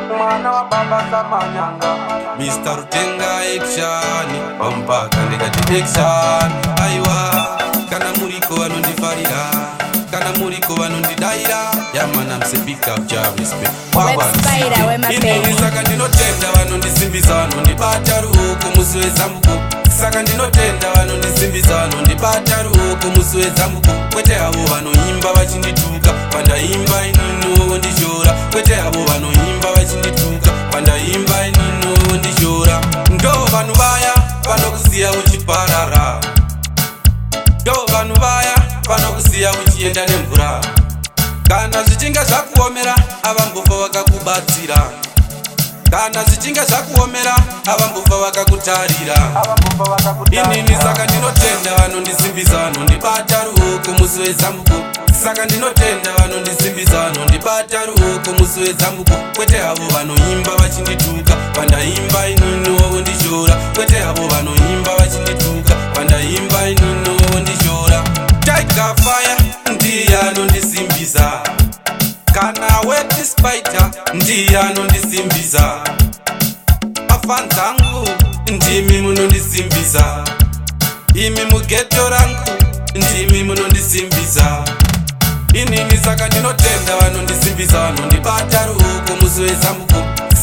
mwana wa baba Samanyanga. Mr. Rutenga action pampaka ndikati action aiwa kana muriko vanondifarira kana muriko vanondidaira yamana msepika cha respect ini saka ndinotenda vanondisimbisa vanondibata ruoko musi wezambuko saka ndinotenda vanondisimbisa vanondibata ruoko musi wezambuko kwete avo vanoimba vachindituka pandaimba inino ndishora kwete avo vanoimba vachindituka pandaimba inino ndishora ndo vanhu vaya vanokusiya uchiparara ndo vanhu vaya vanokusiya uchienda nemvura kana zvichinge zvakuomera avambofa vakakubatsira kana zvichinge zvakuomera avambofa vakakutarira inini saka ndinotenda vanondisimbisa vanondibata ruoko musi wezambuko saka ndinotenda vanondisimbisa vanondibata ruoko musi wezambuko kwete avo vanoimba vachindituka pandaimba inino ndishora kwete avo vanoimba vachindituka pandaimba inino ndishora Tiger Fire ndiye anondisimbisa kana weti spider ndiye anondisimbisa afans angu ndimi munondisimbisa imi mugeto rangu ndimi munondisimbisa inini saka ndinotenda vanondisimbisa vanondibata ruoko musi wezambuko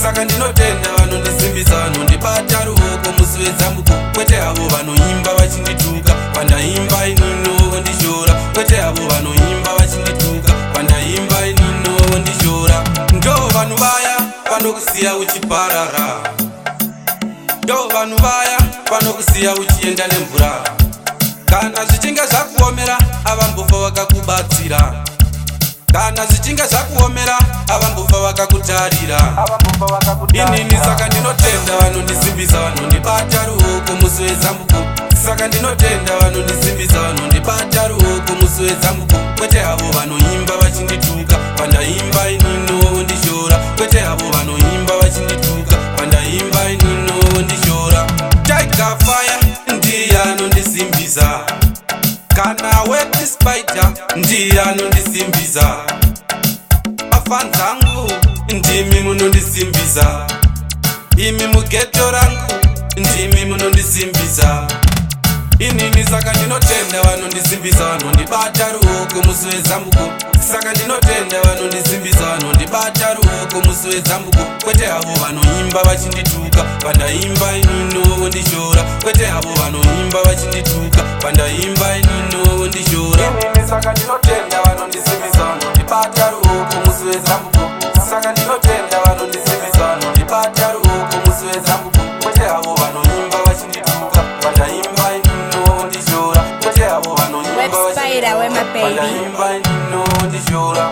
saka ndinotenda vanondisimbisa vanondibata ruoko musi wezambuko kwete avo vanoimba vachindituka pandaimba inino ndishora kwete avo vanoimba vachindituka pandaimba inino ndishora ndo vanhu vaya vanokusiya uchiparara ndo vanhu vaya vanokusiya uchienda nemvura kana zvichinge zvakuomera avambofa vakakubatsira kana zvichinge zvakuomera avambofa vakakutarira inini saka ndinotenda vanondisimbisa vanondibata ruoko musi wezambuko saka ndinotenda vanondisimbisa vanondibata ruoko musi wezambuko kwete avo vanoimba vachindituka pandaimba inino ndishora kwete avo vanoimba vachindituka pandaimba inino ndishora Tiger Fire ndiye anondisimbisa kana weti spider ndiye anondisimbisa afans angu ndimi munondisimbisa imi mugeto rangu ndimi munondisimbisa inini saka ndinotenda vanondisimbisa vanondibata ruoko musi wezambuko saka ndinotenda vanondisimbisa vanondibata ruoko musi wezambuko kwete avo vanoimba vachindituka pandaimba inino ndishora kwete avo vanoimba vachindituka pandaimba inino ndishora inini saka ndinotenda vanondisimbisa vanondibata ruoko musi wezambuko saka ndinotenda vanondisimbisa vanondibata ruoko musi wezambuko kwete avo vanoimba vachindituka pandaimba inino ndishora kwete avo vanoimba vachindituka pandaimba inino ndishora